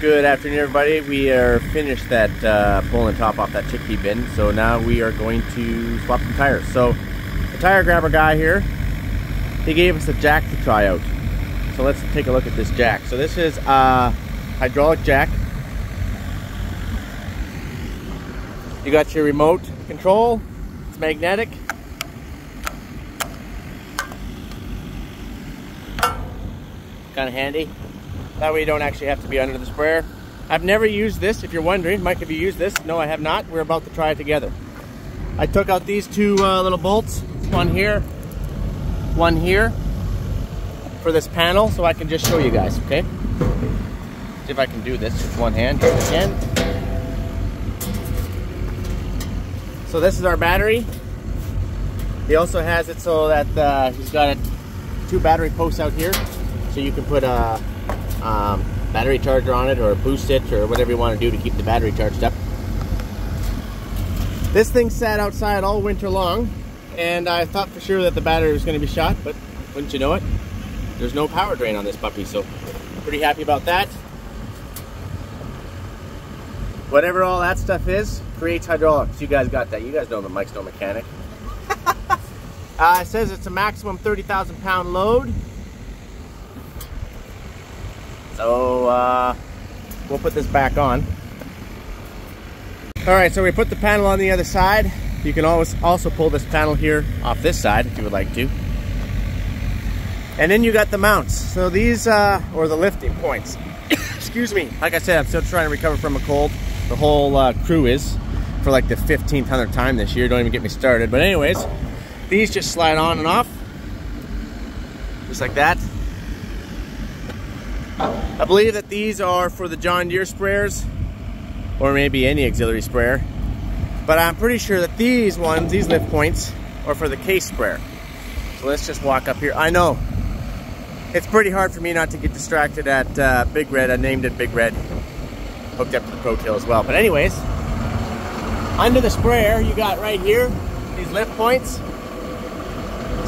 Good afternoon, everybody. We are finished that pulling the top off that chickpea bin, so now we are going to swap some tires. So the tire grabber guy here, he gave us a jack to try out. So let's take a look at this jack. So this is a hydraulic jack. You got your remote control. It's magnetic. Kind of handy. That way you don't actually have to be under the sprayer. I've never used this, if you're wondering. Mike, have you used this? No, I have not. We're about to try it together. I took out these two little bolts, one here, for this panel, so I can just show you guys, okay? See if I can do this with one hand again. So this is our battery. He also has it so that he's got two battery posts out here, so you can put a battery charger on it, or boost it, or whatever you want to do to keep the battery charged up. This thing sat outside all winter long, and I thought for sure that the battery was going to be shot, but wouldn't you know it, there's no power drain on this puppy, so pretty happy about that. Whatever all that stuff is, creates hydraulics. You guys got that. You guys know that Mike's no mechanic. It says it's a maximum 30,000 pound load. So we'll put this back on. All right, so we put the panel on the other side. You can always also pull this panel here off this side if you would like to. And then you got the mounts. So these, or the lifting points. Excuse me. Like I said, I'm still trying to recover from a cold. The whole crew is, for like the 1500th time this year. Don't even get me started. But anyways, these just slide on and off. Just like that. I believe that these are for the John Deere sprayers, or maybe any auxiliary sprayer, but I'm pretty sure that these ones, these lift points, are for the case sprayer. So let's just walk up here. I know it's pretty hard for me not to get distracted at Big Red. I named it Big Red, hooked up to the Pro Tail as well. But anyways, under the sprayer you got right here these lift points,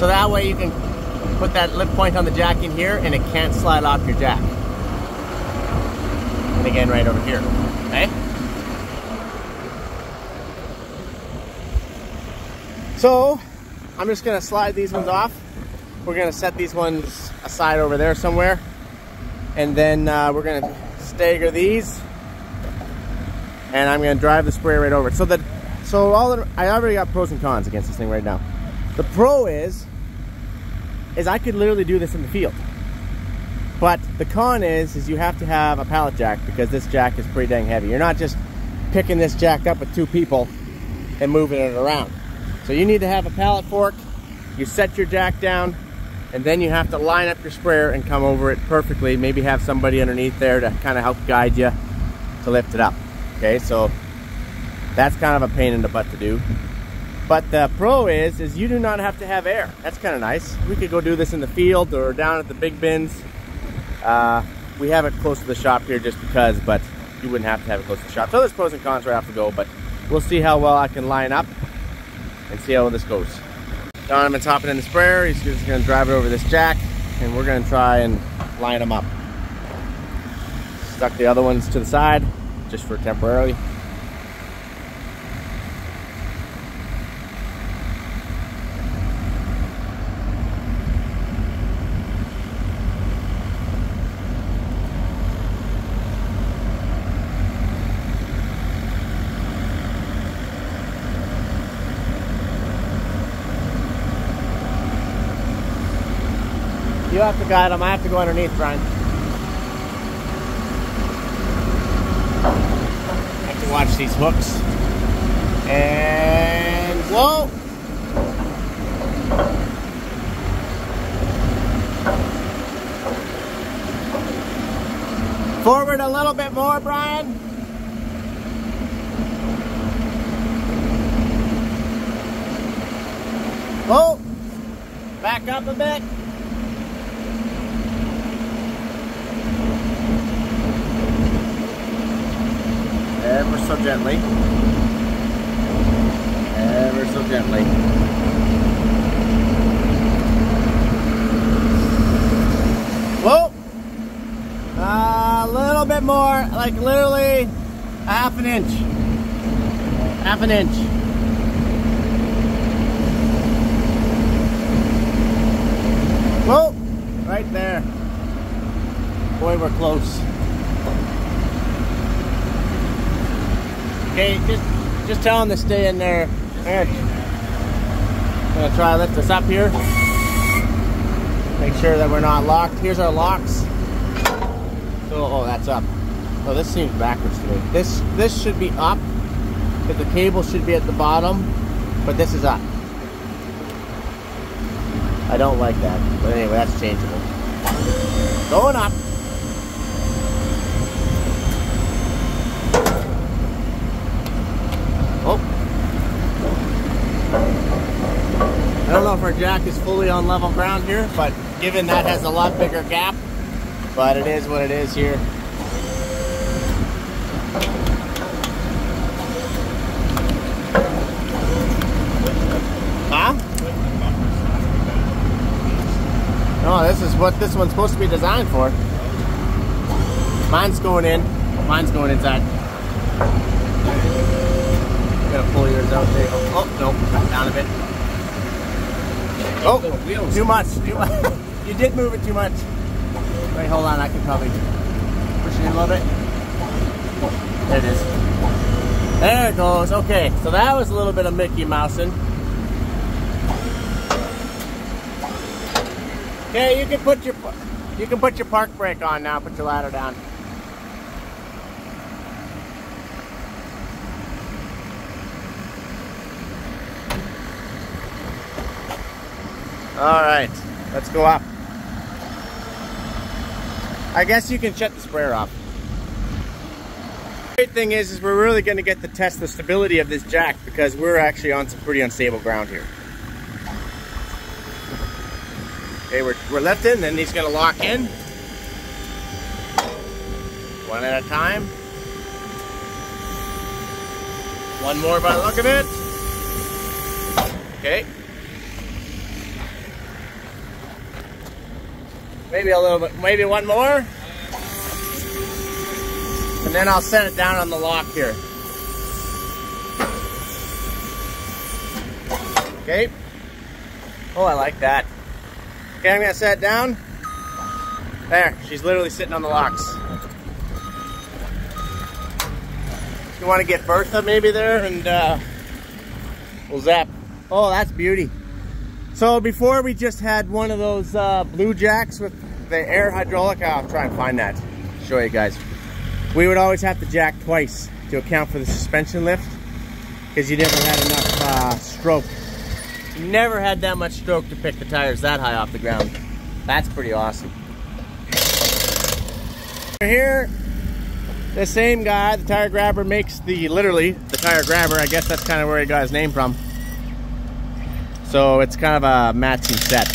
so that way you can put that lift point on the jack in here and it can't slide off your jack. And again right over here, okay? So I'm just gonna slide these ones off. We're gonna set these ones aside over there somewhere, and then we're gonna stagger these, and I'm gonna drive the sprayer right over it. I already got pros and cons against this thing right now. The pro is I could literally do this in the field. But the con is you have to have a pallet jack, because this jack is pretty dang heavy. You're not just picking this jack up with two people and moving it around. So you need to have a pallet fork, you set your jack down, and then you have to line up your sprayer and come over it perfectly. Maybe have somebody underneath there to kind of help guide you to lift it up. Okay, so that's kind of a pain in the butt to do. But the pro is you do not have to have air. That's kind of nice. We could go do this in the field or down at the big bins. We have it close to the shop here just because, but you wouldn't have to have it close to the shop. So there's pros and cons where I have to go, but we'll see how well I can line up and see how this goes. Donovan's hopping in the sprayer. He's just gonna drive it over this jack, and we're gonna try and line them up. Stuck the other ones to the side, just for temporarily. You have to guide them. I have to go underneath, Brian. I have to watch these hooks. And whoa! Forward a little bit more, Brian. Whoa! Back up a bit. Ever so gently. Ever so gently. Whoa! A little bit bit more, like literally a half an inch. Half an inch. Whoa, right there. Boy, we're close. Okay, just tell them to stay in there. I'm gonna try to lift this up here. Make sure that we're not locked. Here's our locks. So, oh, that's up. Oh, this seems backwards to me. This should be up, because the cable should be at the bottom, but this is up. I don't like that, but anyway, that's changeable. Going up. Oh. I don't know if our jack is fully on level ground here, but given that has a lot bigger gap, but it is what it is here. Huh? No, this is what this one's supposed to be designed for. Mine's going in. Mine's going inside. Gotta pull yours out there. Oh, no, back down a bit. Oh, too much. You did move it too much. Wait, hold on. I can probably push it in a little bit. There it is. There it goes. Okay, so that was a little bit of Mickey Mousing. Okay, you can put your park brake on now. Put your ladder down. All right, let's go up. I guess you can shut the sprayer off. The great thing is we're really going to get to test the stability of this jack, because we're actually on some pretty unstable ground here. Okay, we're lifting, and he's going to lock in. One at a time. One more by the look of it. Okay. Maybe a little bit, maybe one more. And then I'll set it down on the lock here. Okay. Oh, I like that. Okay, I'm gonna set it down. There, she's literally sitting on the locks. You wanna get Bertha maybe there, and we'll zap. Oh, that's beauty. So before we just had one of those blue jacks with the air hydraulic. I'll try and find that, show you guys. We would always have to jack twice to account for the suspension lift, because you never had enough stroke. You never had that much stroke to pick the tires that high off the ground. That's pretty awesome. Here, the same guy, the tire grabber, makes literally the tire grabber. I guess that's kind of where he got his name from. So it's kind of a matching set.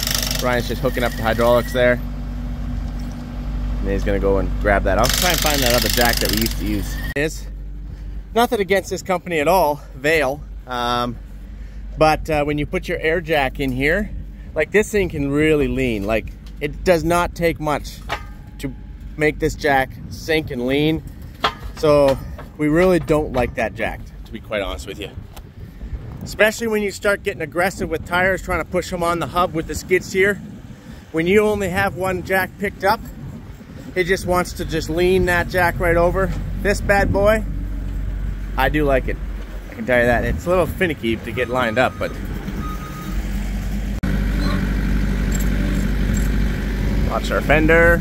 Ryan's just hooking up the hydraulics there. And then he's gonna go and grab that. I'll try and find that other jack that we used to use. Is nothing against this company at all, Vail. But when you put your air jack in here, like this thing can really lean. Like it does not take much to make this jack sink and lean. So we really don't like that jack, to be quite honest with you. Especially when you start getting aggressive with tires, trying to push them on the hub with the skid steer. When you only have one jack picked up, it just wants to just lean that jack right over. This bad boy, I do like it. I can tell you that. It's a little finicky to get lined up, but. Watch our fender.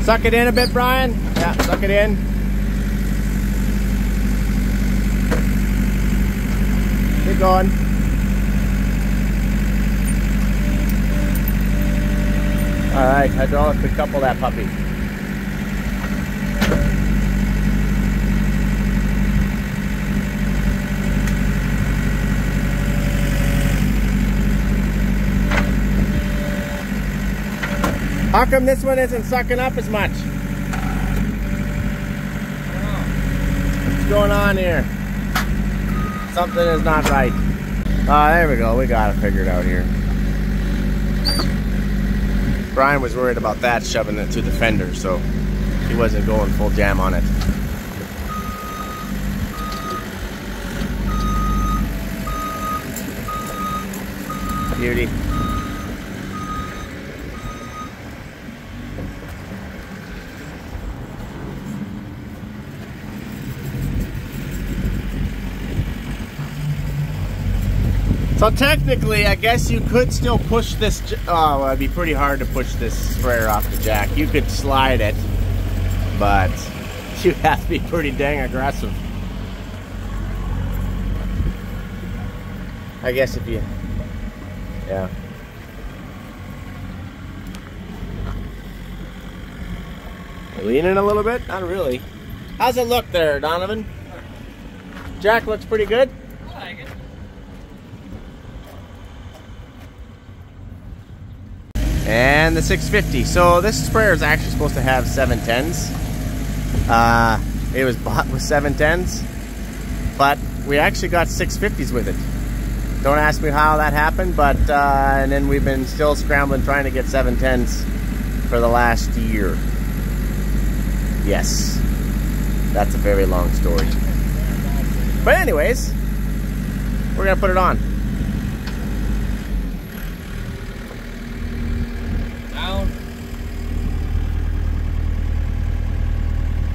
Suck it in a bit, Brian. Yeah, suck it in. Keep going. All right, hydraulically couple that puppy. How come this one isn't sucking up as much? What's going on here? Something is not right. There we go. We got it figured out here. Brian was worried about that shoving it through the fender, so he wasn't going full jam on it. Beauty. So technically, I guess you could still push this. Oh, well, it'd be pretty hard to push this sprayer off the jack. You could slide it, but you have to be pretty dang aggressive. I guess if you, yeah. Leaning a little bit? Not really. How's it look there, Donovan? Jack looks pretty good. I like it. And the 650. So this sprayer is actually supposed to have 710s. It was bought with 710s, but we actually got 650s with it. Don't ask me how that happened, but and then we've been still scrambling trying to get 710s for the last year. Yes, that's a very long story. But anyways, we're gonna put it on. Down.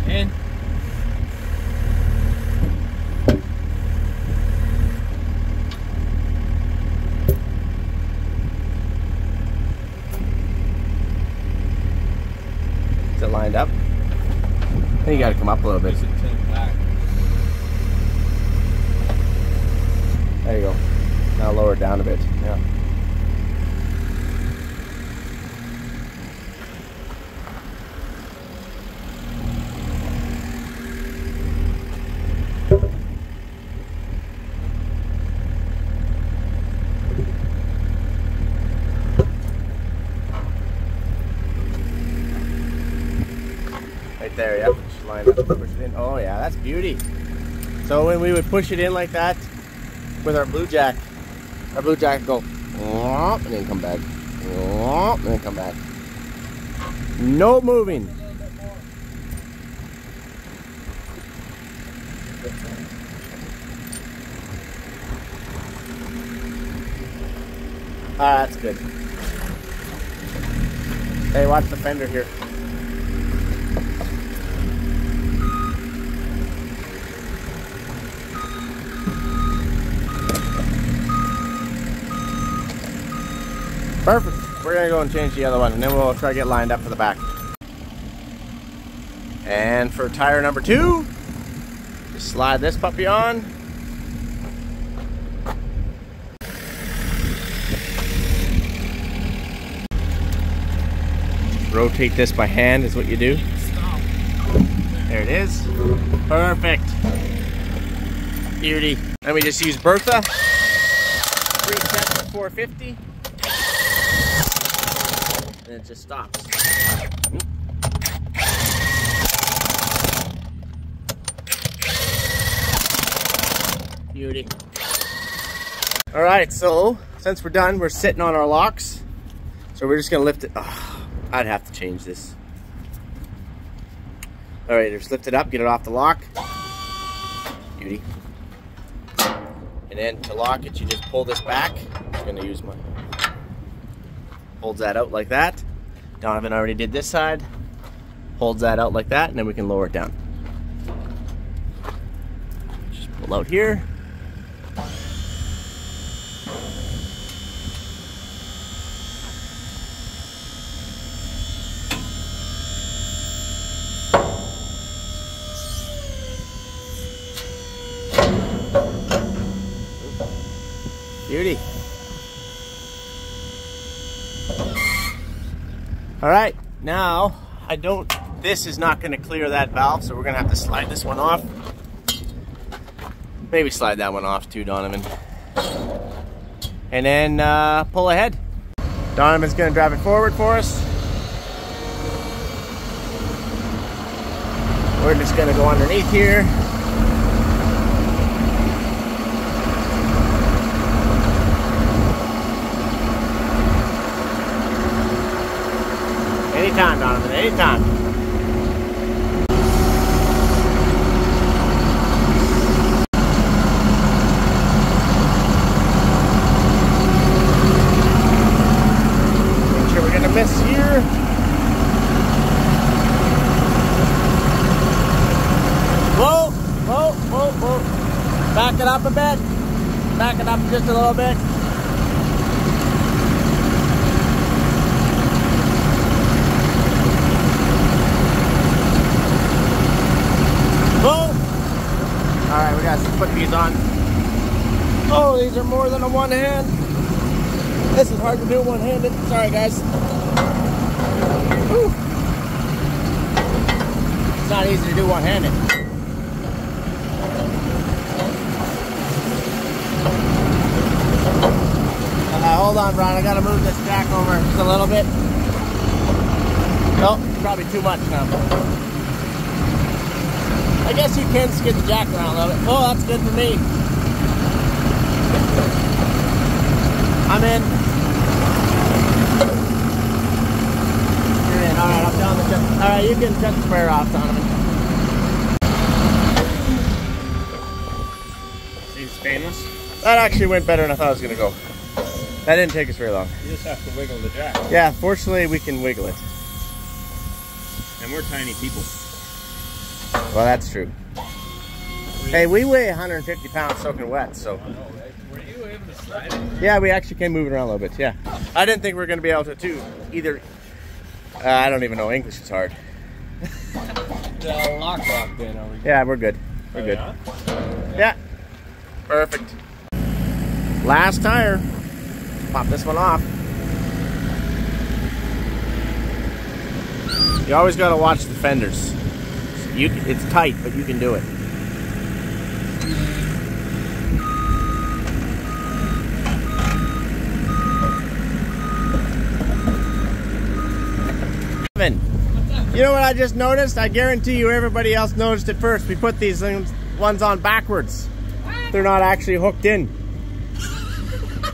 In. Is it lined up? Then you got to come up a little bit. There you go. Now lower it down a bit. Yeah. Right there, yep. Just line up and push it in. Oh yeah, that's beauty. So when we would push it in like that with our blue jack would go and then come back, and then come back. No moving. Ah, that's good. Hey, watch the fender here. Perfect. We're gonna go and change the other one, and then we'll try to get lined up for the back. And for tire number 2, just slide this puppy on. Rotate this by hand is what you do. There it is. Perfect. Beauty. And we just use Bertha. Reset to 450. And it just stops. Beauty. All right, so since we're done, we're sitting on our locks. So we're just gonna lift it. Oh, I'd have to change this. All right, just lift it up, get it off the lock. Beauty. And then to lock it, you just pull this back. I'm gonna use my, holds that out like that. Donovan already did this side. Holds that out like that, and then we can lower it down. Just pull out here. Beauty. All right, now this is not gonna clear that valve, so we're gonna have to slide this one off. Maybe slide that one off too, Donovan. And then pull ahead. Donovan's gonna drive it forward for us. We're just gonna go underneath here. Anytime. Make sure we're gonna miss here. Whoa, whoa, whoa, whoa. Back it up a bit. Back it up just a little bit. Whoa. All right, we gotta put these on. Oh, these are more than a one hand. This is hard to do one-handed. Sorry, guys. Whew. It's not easy to do one-handed. Hold on, Brian. I gotta move this jack over just a little bit. Oh, probably too much now. I guess you can skid the jack around a little bit. Oh, that's good for me. I'm in. You're in. All right, I'm down the jet. All right, you can cut the sprayer off, Donovan. See, stainless? That actually went better than I thought it was gonna go. That didn't take us very long. You just have to wiggle the jack. Yeah, fortunately we can wiggle it. And we're tiny people. Well, that's true. Hey, we weigh 150 pounds soaking wet, so. I know, right? Were you able to slide it? Yeah, we actually can move it around a little bit, yeah. I didn't think we were going to be able to do either. I don't even know, English is hard. The lock then, are we? Yeah, we're good. We're good. Yeah. Perfect. Last tire. Pop this one off. You always got to watch the fenders. It's tight, but you can do it. You know what I just noticed? I guarantee you everybody else noticed it first. We put these ones on backwards. They're not actually hooked in.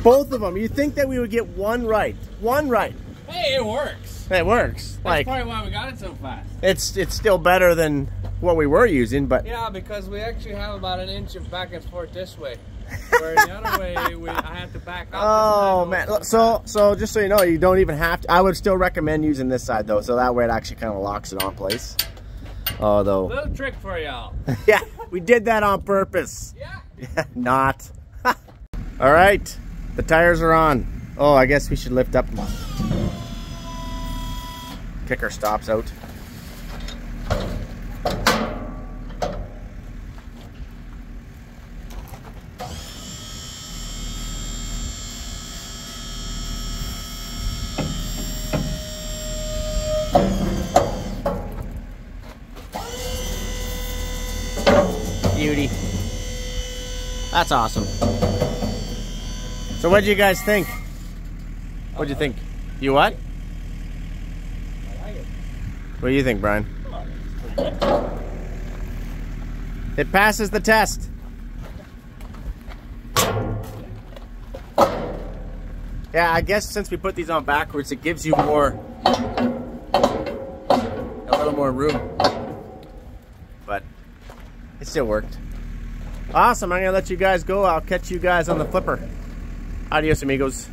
Both of them. You'd think that we would get one right. One right. Hey, it works. It works. That's probably why we got it so fast. It's still better than what we were using, but Yeah, because we actually have about an inch of back and forth this way. Where the other way, I had to back up. oh man. So just so you know, you don't even have to. I would still recommend using this side though, so that way it actually kind of locks it on place. Although Little trick for y'all. yeah, we did that on purpose. Yeah. Yeah, not. All right, the tires are on. Oh, I guess we should lift up and kick our stops out. Beauty. That's awesome. So what do you guys think? What'd you think? You what? I like it. What do you think, Brian? It passes the test. Yeah, I guess since we put these on backwards, it gives you more, a little more room. But it still worked. Awesome, I'm gonna let you guys go. I'll catch you guys on the flipper. Adios, amigos.